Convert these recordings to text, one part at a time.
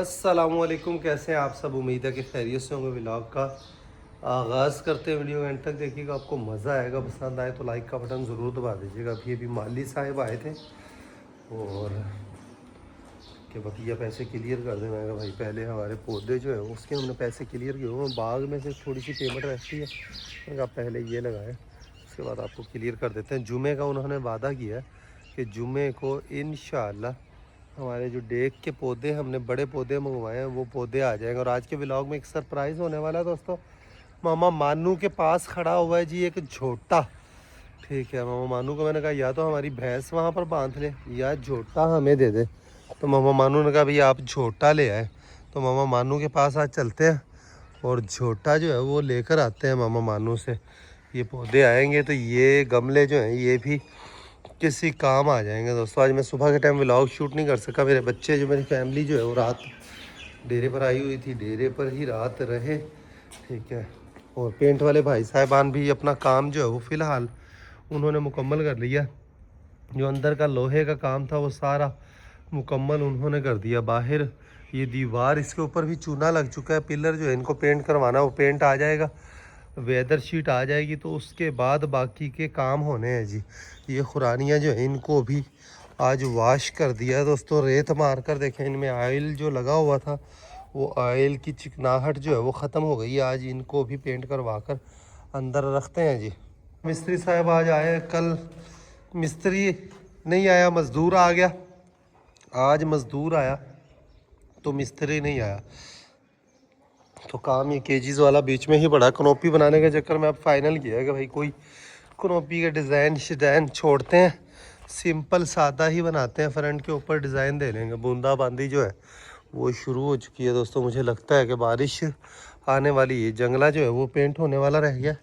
अस्सलामुअलैकुम, कैसे हैं आप सब। उम्मीद है कि खैरियत से होंगे। व्लॉग का आगाज़ करते हैं, वीडियो एंड तक देखिएगा, आपको मज़ा आएगा। पसंद आए तो लाइक का बटन ज़रूर दबा दीजिएगा। अभी माली साहब आए थे और कि बकिया पैसे क्लियर कर दें। मैं कहा भाई पहले हमारे पौधे जो है उसके हमने पैसे क्लियर किए हुए, बाग में से थोड़ी सी पेमेंट रहती है, मैंने कहा पहले ये लगाए, उसके बाद आपको क्लियर कर देते हैं। जुमे का उन्होंने वादा किया है कि जुमे को इंशाअल्लाह हमारे जो डेक के पौधे हमने बड़े पौधे मंगवाए हैं वो पौधे आ जाएंगे। और आज के व्लॉग में एक सरप्राइज़ होने वाला है दोस्तों। मामा मानू के पास खड़ा हुआ है जी एक झोटा। ठीक है, मामा मानू को मैंने कहा या तो हमारी भैंस वहाँ पर बांध ले या झोटा हमें दे दे। तो मामा मानू ने कहा भैया आप झोटा ले आए। तो मामा मानू के पास आज चलते हैं और झोटा जो है वो लेकर आते हैं मामा मानू से। ये पौधे आएंगे तो ये गमले जो हैं ये भी किसी काम आ जाएंगे दोस्तों। आज मैं सुबह के टाइम व्लॉग शूट नहीं कर सका। मेरे बच्चे जो मेरी फैमिली जो है वो रात डेरे पर आई हुई थी, डेरे पर ही रात रहे। ठीक है, और पेंट वाले भाई साहबान भी अपना काम जो है वो फ़िलहाल उन्होंने मुकम्मल कर लिया। जो अंदर का लोहे का काम था वो सारा मुकम्मल उन्होंने कर दिया। बाहर ये दीवार, इसके ऊपर भी चूना लग चुका है। पिलर जो है इनको पेंट करवाना, वो पेंट आ जाएगा, वेदर शीट आ जाएगी तो उसके बाद बाकी के काम होने हैं जी। ये खुरानियाँ जो है इनको भी आज वॉश कर दिया है दोस्तों। रेत मार कर देखें, इनमें ऑयल जो लगा हुआ था वो ऑयल की चिकनाहट जो है वो ख़त्म हो गई है। आज इनको भी पेंट करवा कर अंदर रखते हैं जी। मिस्त्री साहब आज आए, कल मिस्त्री नहीं आया, मज़दूर आ गया। आज मज़दूर आया तो मिस्त्री नहीं आया, तो काम ये केजीज़ वाला बीच में ही पड़ा। कनोपी बनाने के चक्कर में अब फाइनल किया है कि भाई कोई कनोपी के डिज़ाइन छोड़ते हैं, सिंपल सादा ही बनाते हैं। फ्रंट के ऊपर डिज़ाइन दे लेंगे। बूंदाबांदी जो है वो शुरू हो चुकी है दोस्तों। मुझे लगता है कि बारिश आने वाली है। जंगला जो है वो पेंट होने वाला रह गया,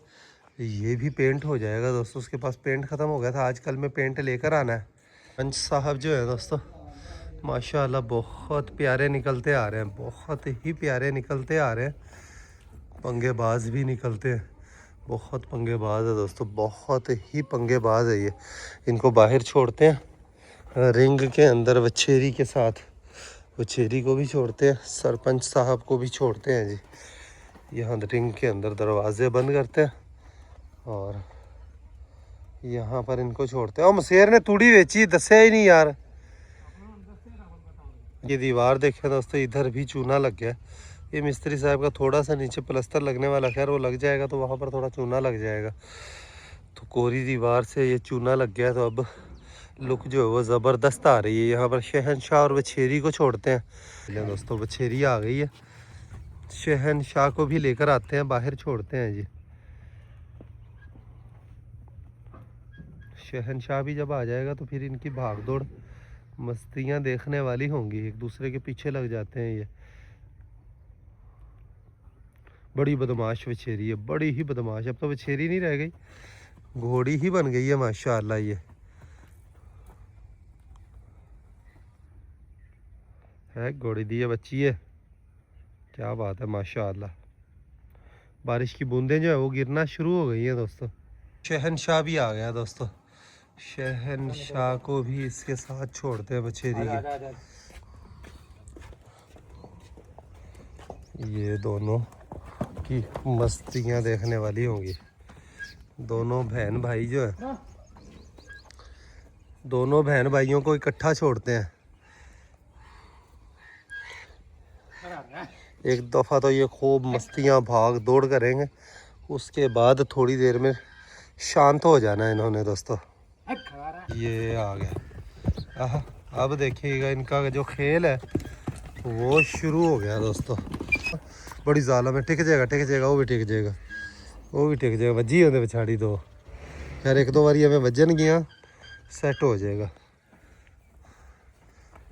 ये भी पेंट हो जाएगा दोस्तों। उसके पास पेंट ख़त्म हो गया था, आजकल में पेंट लेकर आना है। पंच साहब जो है दोस्तों माशाल्लाह बहुत प्यारे निकलते आ रहे हैं, बहुत ही प्यारे निकलते आ रहे हैं। पंगेबाज भी निकलते हैं, बहुत पंगेबाज है दोस्तों, बहुत ही पंगेबाज है ये। इनको बाहर छोड़ते हैं रिंग के अंदर वछेरी के साथ, वछेरी को भी छोड़ते हैं, सरपंच साहब को भी छोड़ते हैं जी। यहाँ रिंग के अंदर दरवाजे बंद करते हैं और यहाँ पर इनको छोड़ते हैं। और मसेर ने तूड़ी बेची, दसिया ही नहीं यार। ये दीवार देखें दोस्तों, इधर भी चूना लग गया। ये मिस्त्री साहब का थोड़ा सा नीचे प्लस्तर लगने वाला, खैर वो लग जाएगा तो वहाँ पर थोड़ा चूना लग जाएगा। तो कोरी दीवार से ये चूना लग गया तो अब लुक जो है वो ज़बरदस्त आ रही है। यहाँ पर शहनशाह और वछेरी को छोड़ते हैं दोस्तों। वछेरी आ गई है, शहनशाह को भी लेकर आते हैं, बाहर छोड़ते हैं जी। शहनशाह भी जब आ जाएगा तो फिर इनकी भाग दौड़ मस्तियाँ देखने वाली होंगी। एक दूसरे के पीछे लग जाते हैं ये। बड़ी बदमाश वछेरी है, बड़ी ही बदमाश। अब तो वछेरी नहीं रह गई, घोड़ी ही बन गई है माशाल्लाह। ये है घोड़ी दी है बच्ची है, क्या बात है माशाल्लाह। बारिश की बूंदें जो है वो गिरना शुरू हो गई हैं दोस्तों। शहनशाह भी आ गया दोस्तों, शहनशाह को भी इसके साथ छोड़ते हैं वछेरी के। ये दोनों की मस्तियाँ देखने वाली होंगी। दोनों बहन भाई जो है, दोनों बहन भाइयों को इकट्ठा छोड़ते हैं। एक दफ़ा तो ये खूब मस्तियाँ भाग दौड़ करेंगे, उसके बाद थोड़ी देर में शांत हो जाना है इन्होंने दोस्तों। ये आ गया। अब देखिएगा इनका जो खेल है वो शुरू हो गया दोस्तों। बड़ी जालम है, टिक जाएगा टिक जाएगा, वो भी टिक जाएगा, वो भी टिक जाएगा। वजी होंगे पिछाड़ी दो, खैर एक दो बारी हमें वजन गया, सेट हो जाएगा।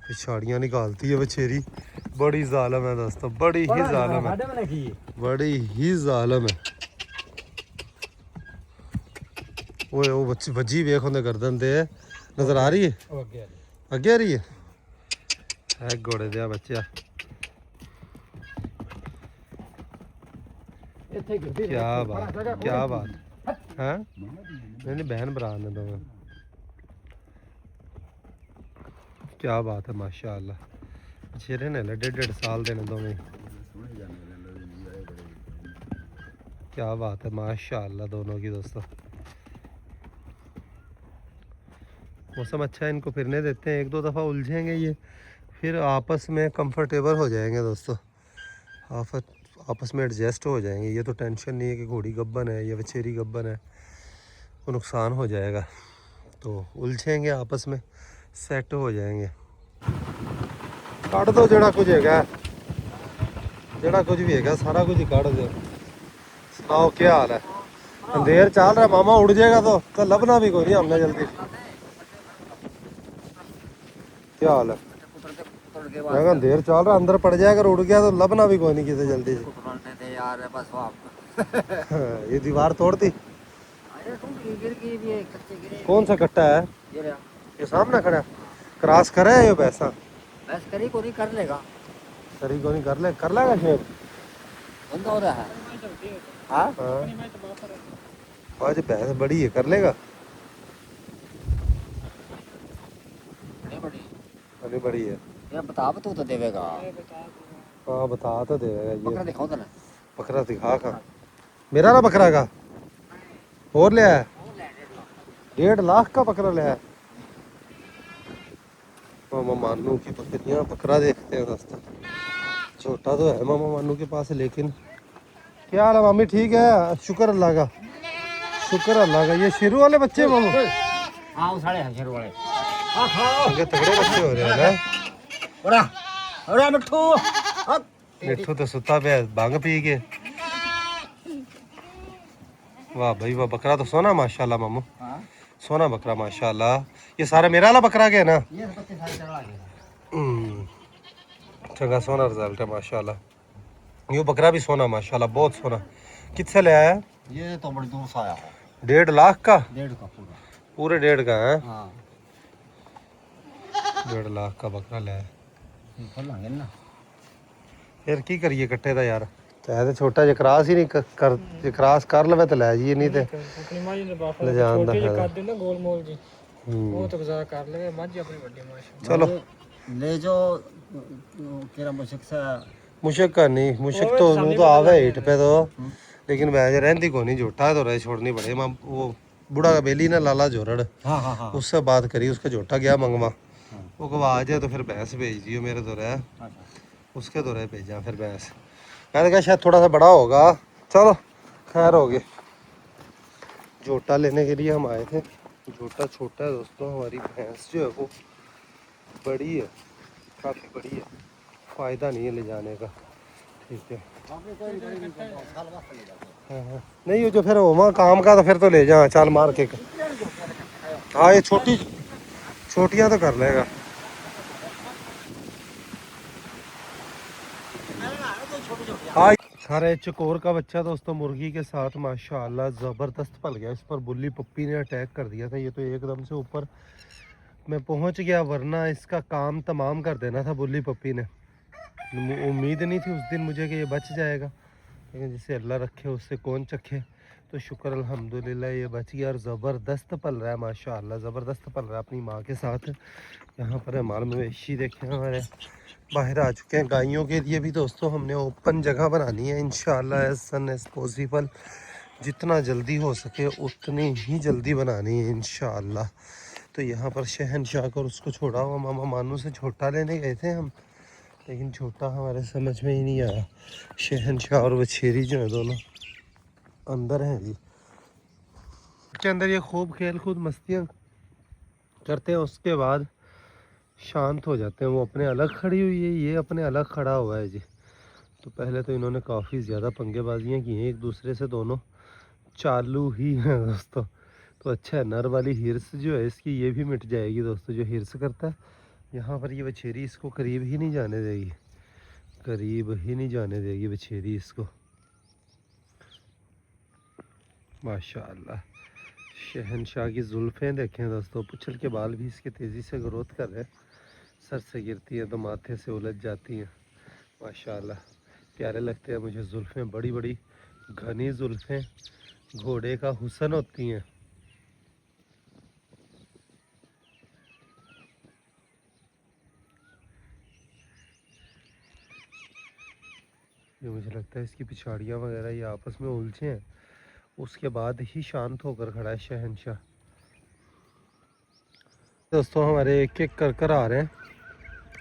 पिछाड़ियाँ निकालती है वछेरी, बड़ी जालम है दोस्तों, बड़ी ही जालम है, बड़ी ही जालम है। वो बच्ची वजी वेख होंगे गर्दन दे, नजर आ रही है, अगे आ रही है घोड़े दिया बच्चा। क्या बात, क्या बात है। नहीं बहन भरा ने दोनों, क्या बात है माशाल्लाह। शेरे ने 1.5 साल देने दोवें। क्या बात है माशाल्लाह दोनों की दोस्तों। मौसम अच्छा है, इनको फिरने देते हैं, 1-2 दफ़ा उलझेंगे ये, फिर आपस में कंफर्टेबल हो जाएंगे दोस्तों, आपस में एडजस्ट हो जाएंगे। ये तो टेंशन नहीं है कि घोड़ी गब्बन है या वछेरी गब्बन है, वो नुकसान हो जाएगा। तो उलझेंगे आपस में, सेट हो जाएंगे। काट दो जड़ा कुछ है, जड़ा कुछ भी है सारा कुछ ही काट दो। सुनाओ क्या हाल है? अंधेर चल रहा है मामा, उड़ जाएगा तो लभना भी कोई नहीं हमने जल्दी। क्या हाल है? मैं कहा अंधेर चल रहा, अंदर पड़ जाएगा, उड़ गया तो लभना भी कोई नहीं किसी जल्दी से। यार बस ये दीवार तोड़ती। कौन सा कट्टा है ये सामने खड़ा? क्रॉस करे है ये पैसा? बस करी को नहीं कर लेगा, करी को नहीं कर लेगा शेर। बंद हो रहा है। हाँ आज भैंस बड़ी है, कर लेगा। नहीं बड़ी अरे बड़ी है। ये बता तू तो देवेगा। हाँ बता तो देगा बकरा ये। दिखाओ तो ना। बकरा दिखा खा मेरा ना बकरा का और ले आया 1.5 लाख का बकरा ले आया। मामा मानू की बकरियां, बकरा देखते हैं दोस्तों। छोटा तो है मामा मानू के पास, लेकिन क्या हाल है मामी? ठीक है शुक्र अल्लाह का, शुक्र अल्लाह का। ये शेरू वाले बच्चे मामू? हाँ वो साढ़े शेर वाले। हाँ खाओ। इनके तगड़े बच्चे हो रहे हैं ना। ओरा ओरा मिठू। मिठू तो सुता पे भांग पी के। वाह भाई वाह, बकरा तो सोना माशाल्लाह मामू, हाँ सोना बकरा माशाल्लाह। ये सारा मेरा वाला बकरा के है ना? ये बच्चे सारे चढ़ा गए। चंगा सोना रिजल्ट है माशाल्लाह। ये बकरा भी सोना माशाल्लाह, बहुत सोना। कितने ले आया? ये तो बड़ी दूर से आया है। 1.5 लाख का? 1.5 का पूरा। पूरे 1.5 का है? हाँ 1.5 लाख का बकरा ले आया। खोल लांगे ना फिर की करिए कट्टे दा यार, चाहे तो छोटा जिहा क्रॉस ही नहीं कर, जे क्रॉस कर लवे तो ले जाइए, नहीं तो अपनी माँ ने बाप ले जान दा छोटे जे फायदा। कर देना गोल मोल जी, वो तो गुजारा कर लेवे। मझ अपनी बड़ी माशा चलो ले जो केरा मुश्क से मुशक का नहीं, मुशक तो नू तो आवे हिट पे तो, लेकिन मैं रहती को नहीं, झोटा तो रहे छोड़नी पड़े। मैं वो बूढ़ा का बेली ना लाला जोरड़, हाँ हाँ हाँ उससे बात करी, उसका झोटा गया मंगवा, वो कब आ जाए तो फिर भैंस भेज दियो मेरे तो रहे, उसके तो रहे भेजा फिर भैंस। मैंने कहा शायद थोड़ा सा बड़ा होगा, चलो खैर हो गए। झोटा लेने के लिए हम आए थे, झोटा छोटा है दोस्तों। हमारी भैंस जो है वो बड़ी है, काफ़ी बड़ी है, फ़ायदा नहीं है ले जाने का। ठीक है हाँ हाँ, नहीं ये जो फिर वहाँ काम का तो फिर तो ले जा चाल मार के। हाँ ये छोटियाँ तो कर लेगा। हाँ सारे चकोर का बच्चा दोस्तों मुर्गी के साथ माशाल्लाह ज़बरदस्त पल गया। इस पर बुल्ली पप्पी ने अटैक कर दिया था, ये तो एकदम से ऊपर मैं पहुंच गया, वरना इसका काम तमाम कर देना था बुल्ली पप्पी ने। उम्मीद नहीं थी उस दिन मुझे कि ये बच जाएगा, लेकिन जिसे अल्लाह रखे उससे कौन चखे। तो शुक्र अल्हम्दुलिल्लाह ये बच गया और ज़बरदस्त पल रहा है माशाल्लाह, ज़बरदस्त पल रहा है अपनी माँ के साथ। यहाँ पर हमारे मवेशी देखे हमारे बाहर आ चुके हैं। गायों के लिए भी दोस्तों हमने ओपन जगह बनानी है इंशाल्लाह एज सन एज पॉसिबल, जितना जल्दी हो सके उतनी ही जल्दी बनानी है इंशाल्लाह। तो यहाँ पर शहनशाह को और उसको छोड़ा हुआ मामा मानू से छोटा लेने गए थे हम, लेकिन छोटा हमारे समझ में ही नहीं आया। शहनशाह और वछेरी जो है दोनों अंदर हैं जी, के अंदर ये खूब खेल कूद मस्तियाँ करते हैं, उसके बाद शांत हो जाते हैं। वो अपने अलग खड़ी हुई है, ये अपने अलग खड़ा हुआ है जी। तो पहले तो इन्होंने काफ़ी ज़्यादा पंगेबाजियाँ की हैं एक दूसरे से, दोनों चालू ही हैं दोस्तों। तो अच्छा है, नर वाली हिर्स जो है इसकी ये भी मिट जाएगी दोस्तों, जो हिर्स करता है। यहाँ पर ये बछेरी इसको करीब ही नहीं जाने देगी, करीब ही नहीं जाने देगी बछेरी इसको माशाल्लाह। शहनशाह की जुल्फ़ें देखें दोस्तों, पुछल के बाल भी इसके तेज़ी से ग्रोथ कर रहे हैं, सर से गिरती हैं तो माथे से उलझ जाती हैं माशाल्लाह। प्यारे लगते हैं मुझे जुल्फ़ें, बड़ी बड़ी घनी जुल्फ़ें घोड़े का हुस्न होती हैं। ये मुझे लगता है इसकी पिछाड़ियाँ वगैरह ये आपस में उलझे हैं, उसके बाद ही शांत होकर खड़ा है शहनशाह। दोस्तों हमारे एक एक कर आ रहे हैं,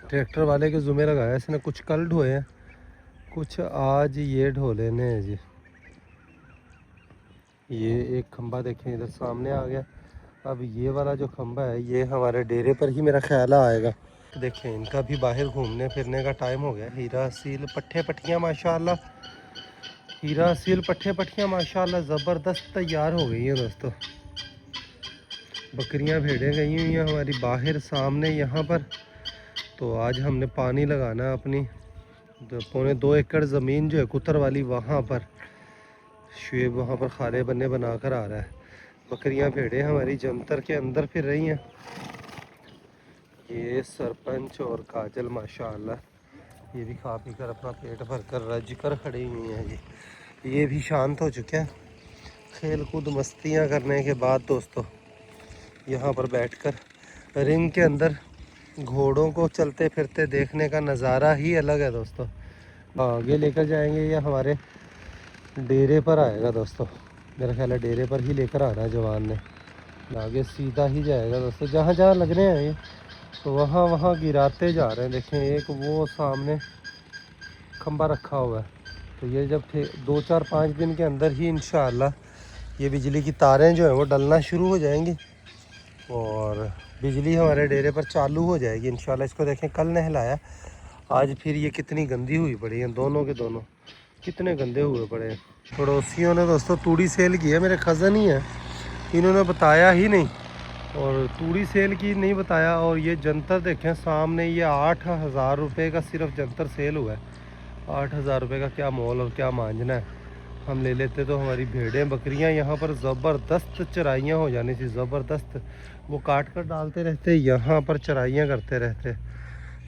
ट्रैक्टर वाले के ज़ुम्मे लगाया इसने। कुछ कल ढोए हैं, कुछ आज ये ढो लेने हैं जी। ये एक खंबा देखें इधर सामने आ गया। अब ये वाला जो खंबा है ये हमारे डेरे पर ही मेरा ख्याल आएगा। देखें इनका भी बाहर घूमने फिरने का टाइम हो गया। हीरा सील पट्ठे पट्टियाँ माशाल्लाह, हीरा सील पट्ठे पट्टियाँ माशाल्लाह ज़बरदस्त तैयार हो गई हैं दोस्तों। बकरियां भेड़ें गई हुई हैं हमारी बाहर सामने यहाँ पर। तो आज हमने पानी लगाना अपनी 2.25 एकड़ ज़मीन जो है कुतर वाली, वहाँ पर शुएब वहाँ पर खाले बन्ने बना कर आ रहा है। बकरियां भेड़ें हमारी जंतर के अंदर फिर रही हैं। ये सरपंच और काजल माशाल्लाह ये भी खा पी कर अपना पेट भर कर रज कर खड़ी हुई हैं जी। ये भी शांत हो चुके हैं खेल कूद मस्तियाँ करने के बाद दोस्तों। यहाँ पर बैठकर रिंग के अंदर घोड़ों को चलते फिरते देखने का नज़ारा ही अलग है दोस्तों। आगे लेकर जाएंगे या हमारे डेरे पर आएगा दोस्तों। मेरा ख्याल है डेरे पर ही लेकर आना है जवान ने। आगे सीधा ही जाएगा दोस्तों, जहाँ जहाँ लग रहे हैं ये तो वहाँ वहाँ गिराते जा रहे हैं। देखें एक वो सामने खंबा रखा हुआ है, तो ये जब 2-4-5 दिन के अंदर ही इंशाअल्लाह ये बिजली की तारें जो हैं वो डलना शुरू हो जाएंगी और बिजली हमारे डेरे पर चालू हो जाएगी इंशाल्लाह। इसको देखें कल नहलाया, आज फिर ये कितनी गंदी हुई पड़ी है। दोनों के दोनों कितने गंदे हुए पड़े हैं। पड़ोसियों ने दोस्तों तूड़ी सेल की है, मेरे कज़न ही है, इन्होंने बताया ही नहीं और तूड़ी सेल की नहीं बताया। और ये जंतर देखें सामने, ये 8,000 रुपये का सिर्फ जंतर सेल हुआ है। 8,000 रुपये का क्या मोल और क्या मांझना है। हम ले लेते तो हमारी भेड़ें बकरियां यहाँ पर ज़बरदस्त चराइयाँ हो जानी थी, ज़बरदस्त। वो काट कर डालते रहते, यहाँ पर चराइयाँ करते रहते,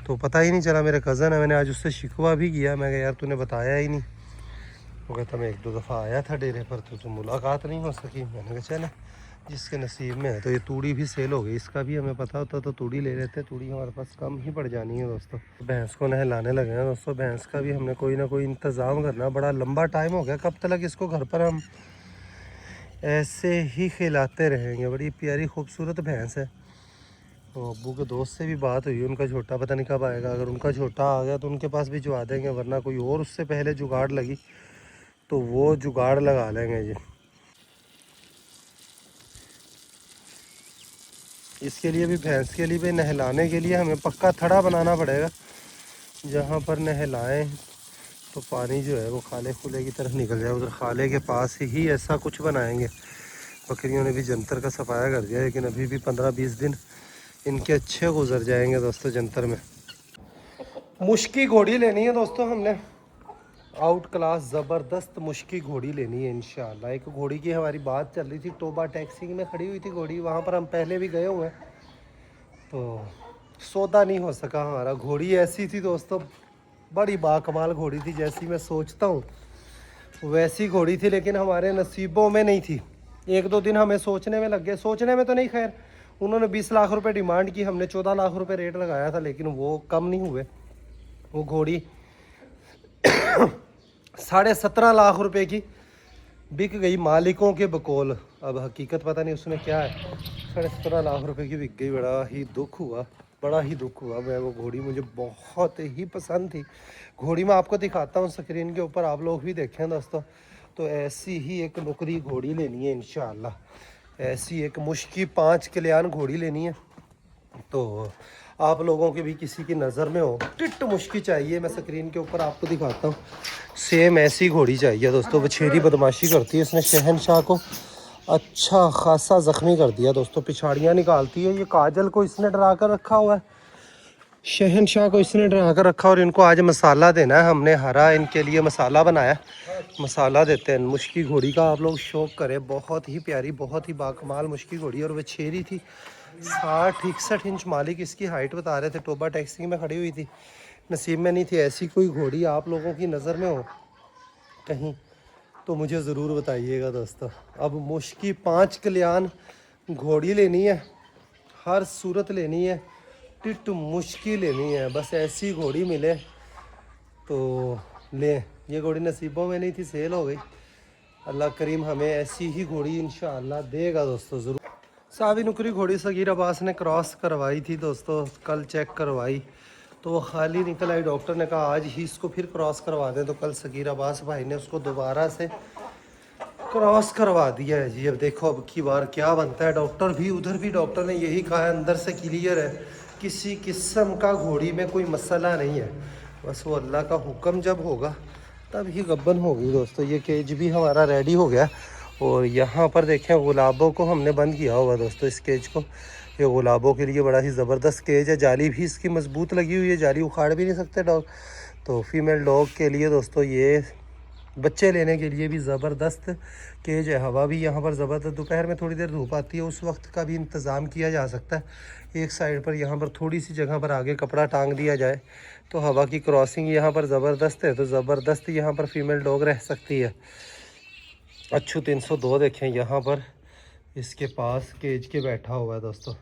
तो पता ही नहीं चला। मेरे कज़न है, मैंने आज उससे शिकवा भी किया, मैं कहा यार तूने बताया ही नहीं। वो कहता मैं 1-2 दफ़ा आया था डेरे पर तो मुलाकात नहीं हो सकी। मैंने कहा चले जिसके नसीब में है। तो ये तूड़ी भी सेल हो गई, इसका भी हमें पता होता तो तूड़ी ले लेते। तूड़ी हमारे पास कम ही पड़ जानी है दोस्तों। भैंस को नहलाने लगे हैं दोस्तों, भैंस का भी हमने कोई ना कोई इंतज़ाम करना। बड़ा लंबा टाइम हो गया, कब तक इसको घर पर हम ऐसे ही खिलाते रहेंगे। बड़ी प्यारी खूबसूरत भैंस है। तो अब्बू के दोस्त से भी बात हुई, उनका छोटा पता नहीं कब आएगा। अगर उनका छोटा आ गया तो उनके पास भिजवा देंगे, वरना कोई और उससे पहले जुगाड़ लगी तो वो जुगाड़ लगा लेंगे जी। इसके लिए भी भैंस के लिए भी नहलाने के लिए हमें पक्का थड़ा बनाना पड़ेगा, जहाँ पर नहलाएं तो पानी जो है वो खाले खुले की तरफ निकल जाए। उधर खाले के पास ही ऐसा कुछ बनाएंगे। बकरियों ने भी जंतर का सफाया कर दिया, लेकिन अभी भी 15-20 दिन इनके अच्छे गुजर जाएंगे दोस्तों जंतर में। मुश्की घोड़ी लेनी है दोस्तों हमने, आउट क्लास ज़बरदस्त मुश्की घोड़ी लेनी है इंशाल्लाह। एक घोड़ी की हमारी बात चल रही थी, टोबा टैक्सी में खड़ी हुई थी घोड़ी, वहाँ पर हम पहले भी गए हुए हैं, तो सौदा नहीं हो सका हमारा। घोड़ी ऐसी थी दोस्तों, बड़ी बाकमाल घोड़ी थी, जैसी मैं सोचता हूँ वैसी घोड़ी थी, लेकिन हमारे नसीबों में नहीं थी। 1-2 दिन हमें सोचने में लग गए, सोचने में तो नहीं, खैर उन्होंने 20 लाख रुपए डिमांड की, हमने 14 लाख रुपए रेट लगाया था, लेकिन वो कम नहीं हुए। वो घोड़ी 17.5 लाख रुपए की बिक गई मालिकों के बकौल। अब हकीकत पता नहीं उसमें क्या है, 17.5 लाख रुपए की बिक गई। बड़ा ही दुख हुआ, बड़ा ही दुख हुआ। मैं वो घोड़ी मुझे बहुत ही पसंद थी। घोड़ी मैं आपको दिखाता हूँ स्क्रीन के ऊपर, आप लोग भी देखें दोस्तों। तो ऐसी ही एक नुकरी घोड़ी लेनी है इंशाअल्लाह, ऐसी एक मुश्की 5 कल्याण घोड़ी लेनी है। तो आप लोगों के भी किसी की नज़र में हो टिट मुश्की चाहिए, मैं स्क्रीन के ऊपर आपको दिखाता हूँ, सेम ऐसी घोड़ी चाहिए दोस्तों। बछेरी बदमाशी करती है, इसने शहनशाह को अच्छा खासा ज़ख्मी कर दिया दोस्तों, पिछाड़ियाँ निकालती है। ये काजल को इसने डरा कर रखा हुआ है, शहनशाह को इसने डरा कर रखा। और इनको आज मसाला देना है, हमने हरा इनके लिए मसाला बनाया, मसाला देते हैं। मुश्की घोड़ी का आप लोग शौक करें, बहुत ही प्यारी, बहुत ही बाकमाल मुश्की घोड़ी। और वछेरी थी, 60-61 इंच मालिक इसकी हाइट बता रहे थे। टोबा टैक्सी में खड़ी हुई थी, नसीब में नहीं थी। ऐसी कोई घोड़ी आप लोगों की नज़र में हो कहीं तो मुझे ज़रूर बताइएगा दोस्तों। अब मुश्की 5 कल्याण घोड़ी लेनी है, हर सूरत लेनी है, टिट मुश्की लेनी है। बस ऐसी घोड़ी मिले तो लें, ये घोड़ी नसीबों में नहीं थी, सेल हो गई। अल्लाह करीम हमें ऐसी ही घोड़ी इंशाअल्लाह देगा दोस्तों ज़रूर। सावी नुकरी घोड़ी सगीर अब्बास ने क्रॉस करवाई थी दोस्तों, कल चेक करवाई तो वो खाली निकल आई। डॉक्टर ने कहा आज ही इसको फिर क्रॉस करवा दें, तो कल सगीर अब्बास भाई ने उसको दोबारा से क्रॉस करवा दिया है जी। अब देखो अब की बार क्या बनता है। डॉक्टर भी उधर भी डॉक्टर ने यही कहा है, अंदर से क्लियर है, किसी किस्म का घोड़ी में कोई मसला नहीं है, बस वो अल्लाह का हुक्म जब होगा तब ही गब्बन होगी दोस्तों। ये केज भी हमारा रेडी हो गया और यहाँ पर देखें गुलाबों को हमने बंद किया हुआ दोस्तों इस केज को। ये गुलाबों के लिए बड़ा ही ज़बरदस्त केज है, जाली भी इसकी मजबूत लगी हुई है, जाली उखाड़ भी नहीं सकते डॉग। तो फीमेल डॉग के लिए दोस्तों ये बच्चे लेने के लिए भी ज़बरदस्त केज है। हवा भी यहाँ पर ज़बरदस्त, दोपहर में थोड़ी देर धूप आती है उस वक्त का भी इंतज़ाम किया जा सकता है। एक साइड पर यहाँ पर थोड़ी सी जगह पर आगे कपड़ा टांग दिया जाए तो हवा की क्रॉसिंग यहाँ पर ज़बरदस्त है, तो ज़बरदस्त यहाँ पर फीमेल डॉग रह सकती है। अच्छू 302 देखें यहाँ पर इसके पास केज के बैठा हुआ है दोस्तों।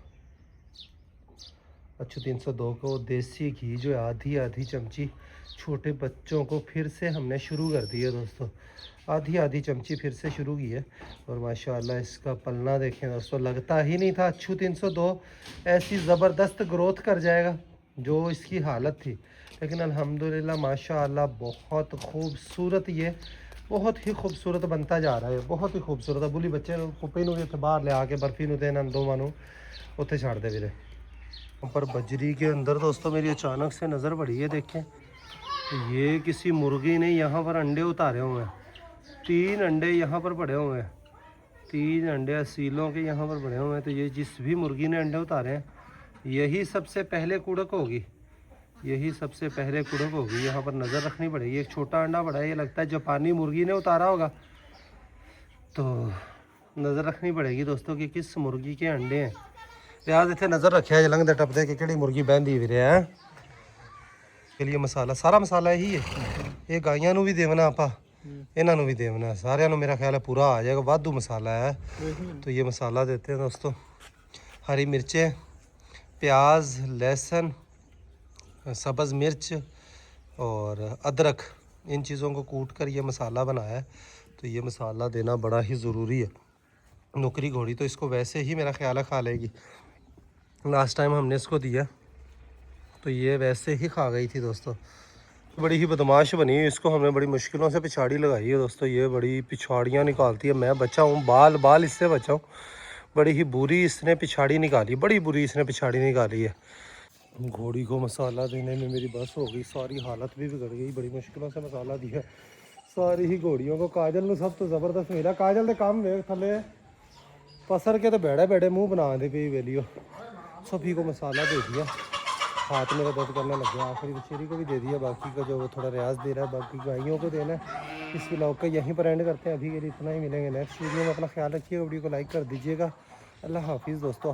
अच्छू 302 को देसी घी जो आधी आधी चमची छोटे बच्चों को फिर से हमने शुरू कर दी है दोस्तों, आधी आधी चमची फिर से शुरू की है। और माशाल्लाह इसका पलना देखें दोस्तों, लगता ही नहीं था अच्छू 302 ऐसी ज़बरदस्त ग्रोथ कर जाएगा जो इसकी हालत थी, लेकिन अल्हम्दुलिल्लाह माशाल्लाह बहुत खूबसूरत, ये बहुत ही खूबसूरत बनता जा रहा है, बहुत ही खूबसूरत है। बुली बच्चे पुप्पी नूं भी उत्थे बाहर ले आके बर्फी नूं ते इन्हां दोवां नूं उत्थे छड्ड दे वीरे। पर बजरी के अंदर दोस्तों मेरी अचानक से नज़र पड़ी है, देखें ये किसी मुर्गी ने यहाँ पर अंडे उतारे हुए हैं। 3 अंडे यहाँ पर पड़े हुए हैं, 3 अंडे असीलों के यहाँ पर पड़े हुए हैं। तो ये जिस भी मुर्गी ने अंडे उतारे हैं यही सबसे पहले कुड़क होगी, यही सबसे पहले कुड़क होगी। यहाँ पर नज़र रखनी पड़ेगी। एक छोटा अंडा पड़ा है, ये लगता है जापानी मुर्गी ने उतारा होगा, तो नज़र रखनी पड़ेगी दोस्तों कि किस मुर्गी के अंडे हैं। प्याज इतने नज़र रखे है लंघते टपदे कि केड़ी मुर्गी बहती भी रहा है। के लिए मसाला सारा मसाला यही है, ये गाइयां नू भी देवना आपा, इन्हां नू भी देवना, सारिਆਂ ਨੂੰ मेरा ख्याल है पूरा आ जाएगा, वाधू मसाला है। तो ये मसाला देते हैं दोस्तों, हरी मिर्चें, प्याज, लहसुन, सब्ज़ मिर्च और अदरक, इन चीज़ों को कूट कर ये मसाला बनाया है। तो ये मसाला देना बड़ा ही ज़रूरी है। नुकरी घोड़ी तो इसको वैसे ही मेरा ख्याल है खा लेगी। लास्ट टाइम हमने इसको दिया तो ये वैसे ही खा गई थी दोस्तों, बड़ी ही बदमाश बनी हुई। इसको हमने बड़ी मुश्किलों से पिछाड़ी लगाई है दोस्तों, ये बड़ी पिछाड़ियाँ निकालती है। मैं बचा हूँ, बाल इससे बचा हूँ, बड़ी ही बुरी इसने पिछाड़ी निकाली, बड़ी बुरी इसने पिछाड़ी निकाली है। घोड़ी को मसाला देने में मेरी बस हो गई, सारी हालत भी बिगड़ गई, बड़ी मुश्किलों से मसाला दिया सारी ही घोड़ियों को। काजल में सब तो ज़बरदस्त मिला, काजल के काम वे थले पसर के तो बैठे बैठे मुँह बना दे पे वेलियो, सभी को मसाला दे दिया। हाथ मेरा दर्द करने लग गया, आखिरी बचेरी को भी दे दिया, बाकी का जो वो थोड़ा रियाज दे रहा है बाकी गाइयों को देना है। इस व्लॉग का यहीं पर एंड करते हैं, अभी के लिए इतना ही। मिलेंगे नेक्स्ट वीडियो में, अपना ख्याल रखिएगा, वीडियो को लाइक कर दीजिएगा। अल्लाह हाफिज़ दोस्तों।